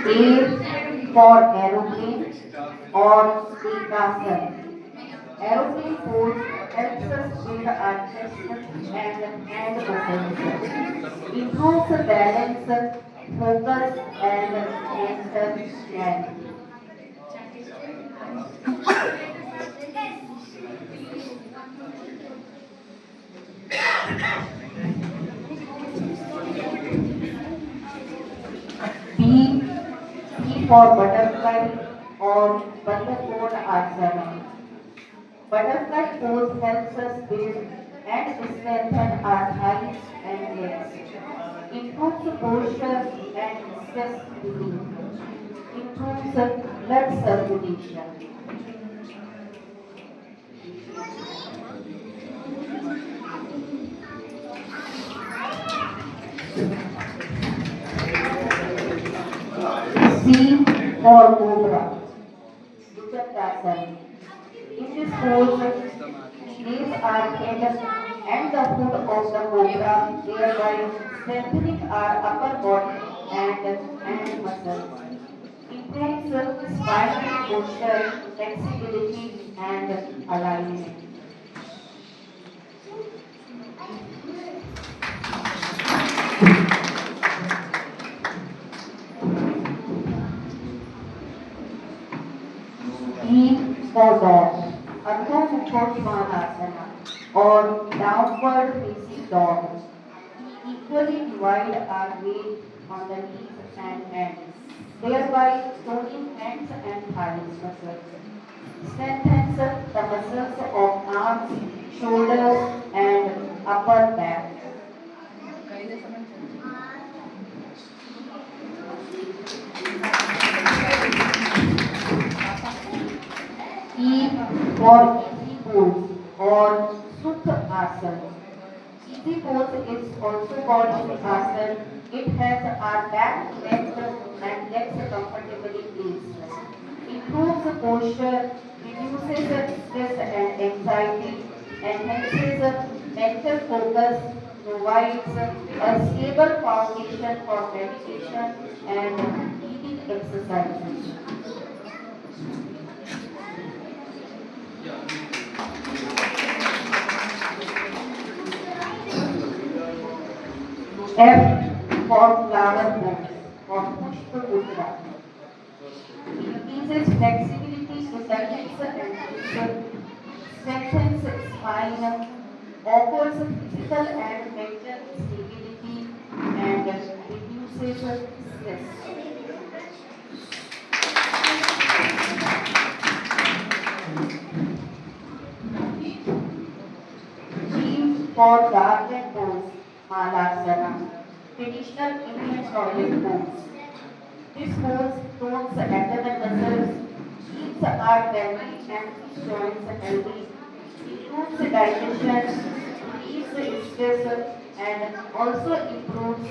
A for aeroplane or Vegasan. Aeroplane pose helps us build our chest and hand muscles, improves balance, focus, and mental clarity. B, B for butterfly or Bandhakoda Asana. Butterfly pose helps us build and strengthen our thighs and legs, improves posture and stress relief, improves blood circulation. C for cobra, Bhujangasana. In this pose, we raise our head and the hood of the cobra, thereby strengthening our upper body and hand muscles. Improves spinal posture, flexibility, and alignment. D for dog, Ardha Mukha Svanasana or downward facing dog. We equally divide our weight on the knees and hands, thereby toning hands and thighs muscles. Strengthens the muscles of arms, shoulders, and upper back. E for easy pose or Sukha Asana. Easy pose is also called Sukhasan. It has our back, and legs comfortably placed. Improves posture, reduces stress and anxiety, enhances mental focus, provides a stable foundation for meditation and breathing exercises. F for flower pose or Pushpa Mudra. Increases flexibility in the hips and knees, strengthens spine, offers physical and mental stability, and reduces stress. G for garland pose, Malasana, traditional Indian toilet pose. This pose tones abdomen muscles, keeps our belly and joints healthy, improves digestion, relieves stress, and also improves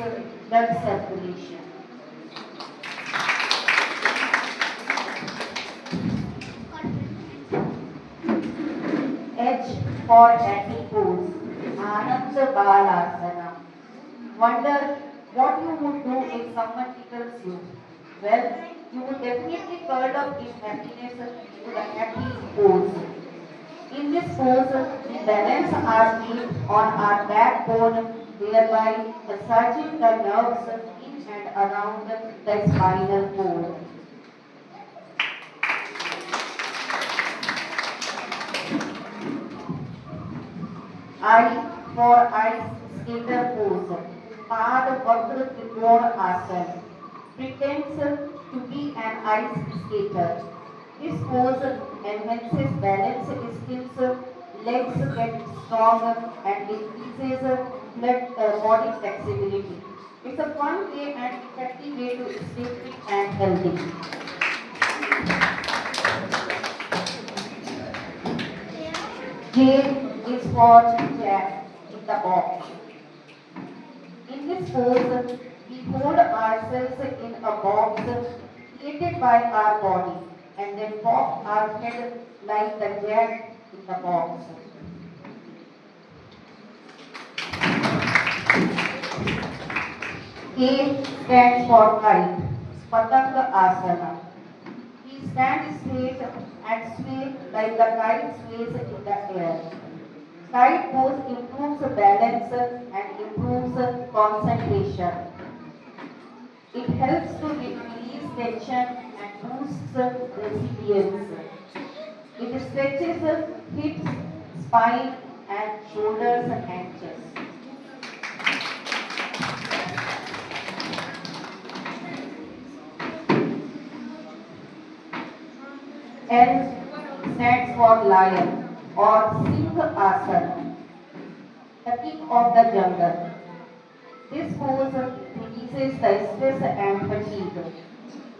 blood circulation. H for happy pose, Ananda Balasana. Wonder what you would do if someone tickles you. Well, you would definitely curl up in happiness into the happy pose. In this pose, we balance our feet on our backbone, thereby massaging the nerves in and around the spinal cord. I for ice skater pose, Pad Vakra Trikona Asana. Pretends to be an ice skater. This pose enhances balance skills, legs get stronger and increases body flexibility. It's a fun way and effective way to stay fit and healthy. J is for Jack in the box. In this pose, we hold ourselves in a box created by our body and then pop our head like the jack in the box. K stands for kite. Patanga Asana. We stand straight and sway like the kite sways in the air. Kite pose improves balance and improves concentration. It helps to release tension and boosts resilience. It stretches hips, spine, and shoulders and chest. L stands for lion or Singh Asana, the king of the jungle. This pose releases the stress and fatigue,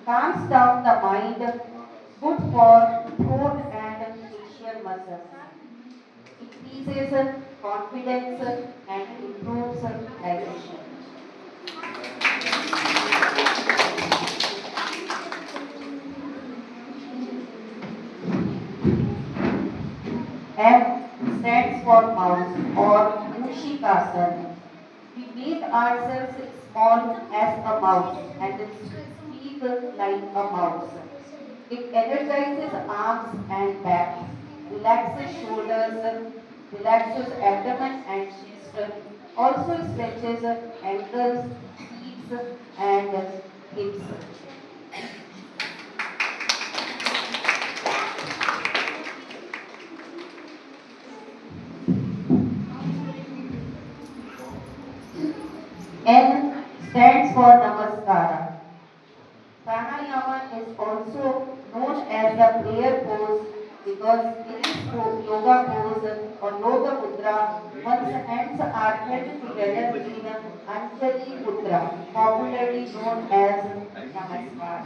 calms down the mind, good for throat and facial muscles, increases confidence and improves digestion. M stands for mouse or Mushikasana. We make ourselves small as a mouse and speak like a mouse. It energizes arms and back, relaxes shoulders, relaxes abdomen and chest, also stretches ankles, feet and hips. N stands for Namaskara. Pranayama is also known as the prayer pose because in this yoga pose or yoga mudra, one's hands are held together in Anjali Mudra, popularly known as Namaskar.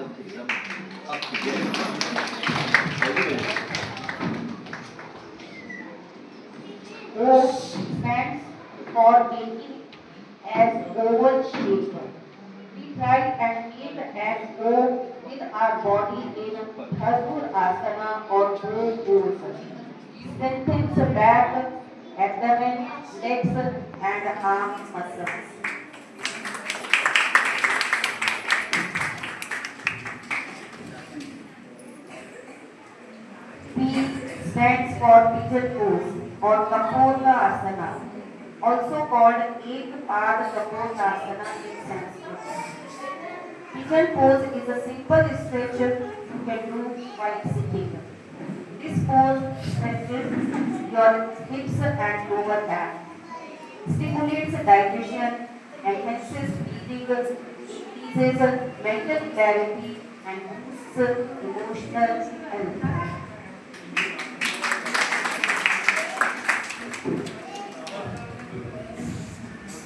O stands for making as oval shape. We try and make an O with our body in Dharur Asana or bow pose. Strengthens back, abdomen, legs and arm muscles. P stands for pigeon pose or Kapurna Asana, also called Ek Pad Kapurna Asana in Sanskrit. Pigeon pose is a simple stretch you can do while sitting. This pose stretches your hips and lower back, stimulates digestion, enhances breathing, increases mental clarity, and boosts emotional health.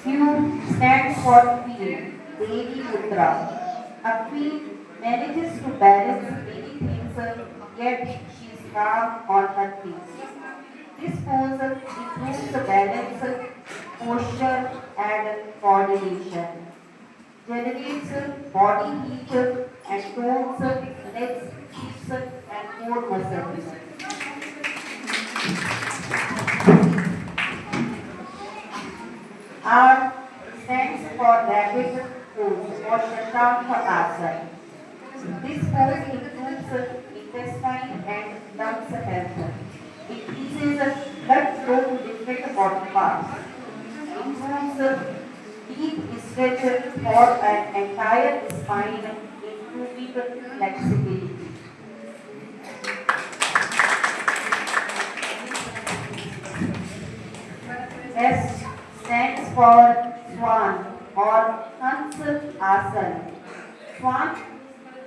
Q stands for Queen, Devi Mudra. A queen manages to balance many things, yet she is calm on her feet. This pose improves the balance, posture, and coordination. Generates body heat and tones legs, hips, and core muscles. R stands for rapid pose or Shashanka Asana. This pose improves intestine and lungs health. Increases blood flow to different body parts. Improves deep stretch for an entire spine, improving flexibility. S stands for Swan or Hans Asana. Swan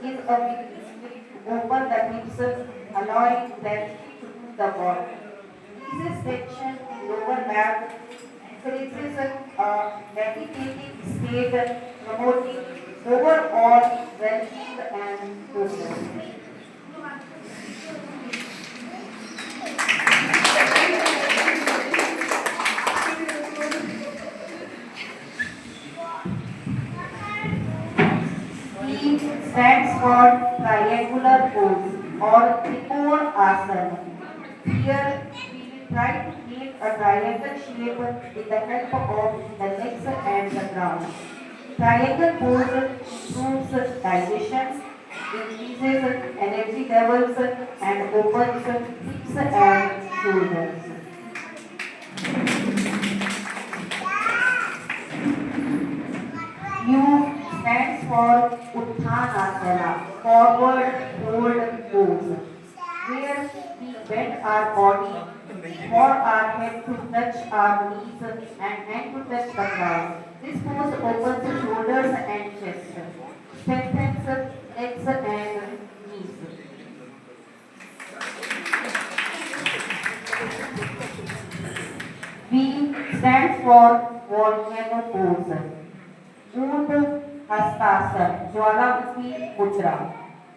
is a way to open the hips, allowing them to move the body. Eases tension in lower back, encourages a meditative state, promoting overall well-being and focus. T stands for triangular pose or Trikona Asana. Here we will try to create a triangle shape with the help of the legs and the ground. Triangle pose improves digestion, increases energy levels, and opens hips and shoulders. U stands for Uttanasana, forward fold pose, where we bend our body for our head to touch our knees and hand to touch the ground. This pose opens shoulders and chest, strengthens legs and knees. V stands for volcano pose. Urdhva Hastasana, Jwalamukhi Mudra,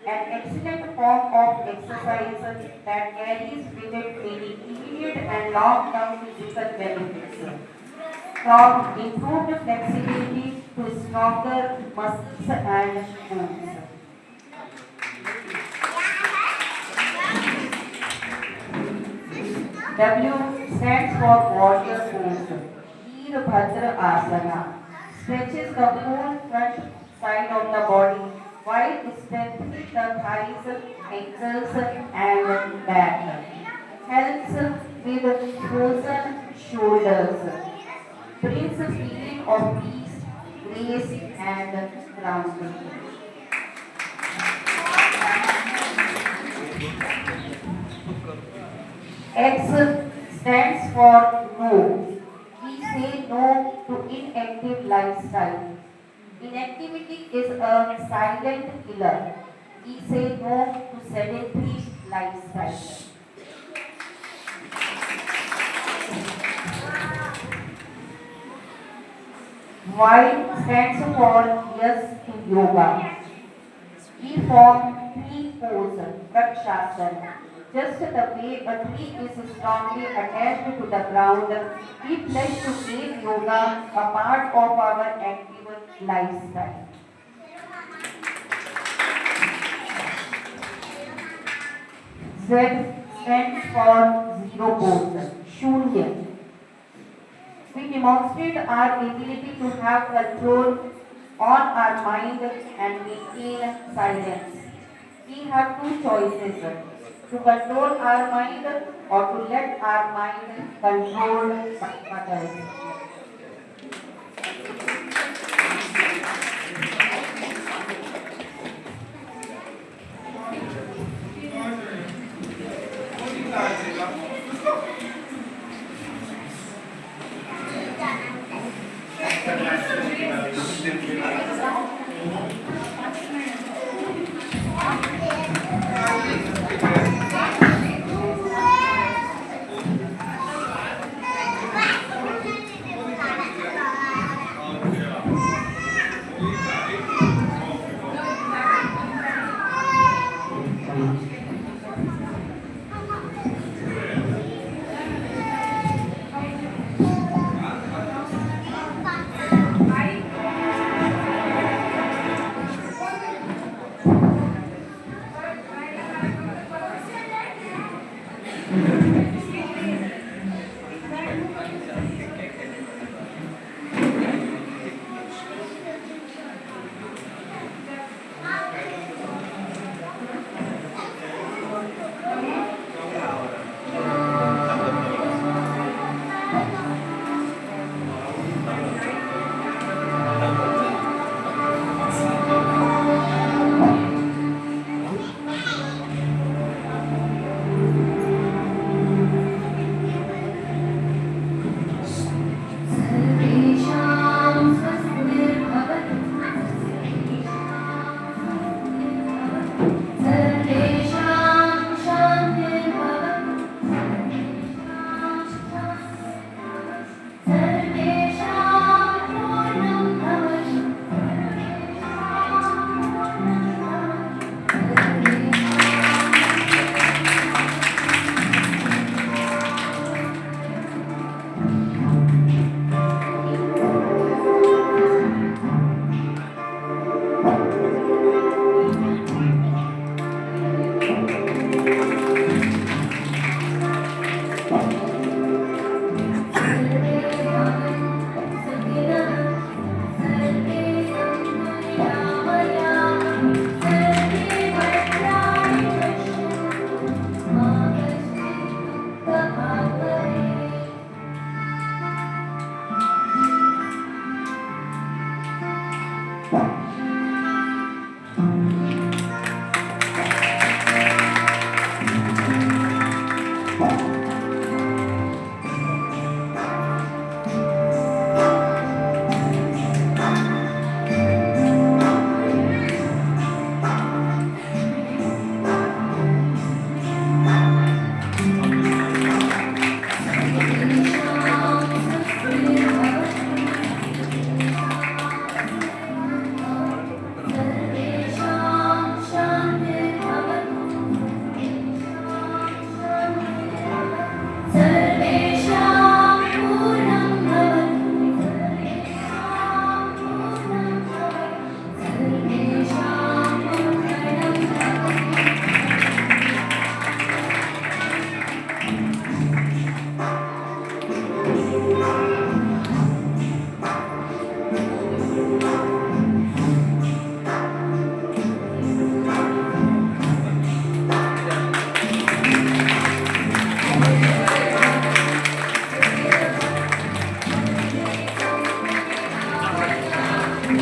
an excellent form of exercise that carries with it many immediate and long-term physical benefits, from improved flexibility to stronger muscles and bones. W stands for warrior pose. Veerbhadra Asana stretches the whole front side of the body while strengthening the thighs, ankles, and back. Helps with frozen shoulders. Brings a feeling of peace, grace, and grounding. X stands for no. We say no to inactive lifestyle. Inactivity is a silent killer. We say no to sedentary lifestyle. Y stands for yes to yoga. We form tree pose, Vrikshasana. Just the way a tree is strongly attached to the ground, we pledge to make yoga a part of our active lifestyle. Z stands for zero pose, Shunya. We demonstrate our ability to have control on our mind and maintain silence. We have two choices, to control our mind or to let our mind control others. Do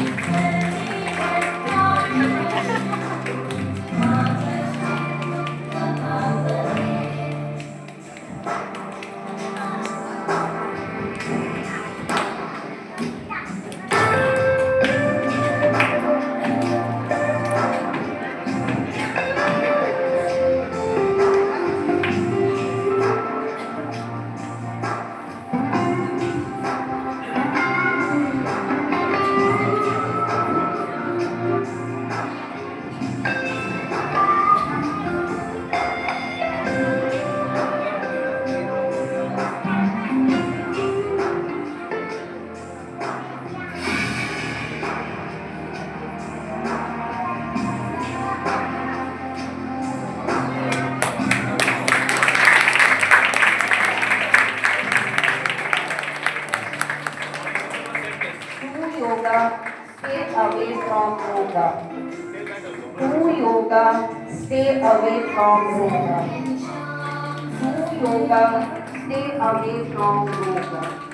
yoga, stay away from yoga. Do yoga, stay away from yoga. Do yoga, stay away from yoga.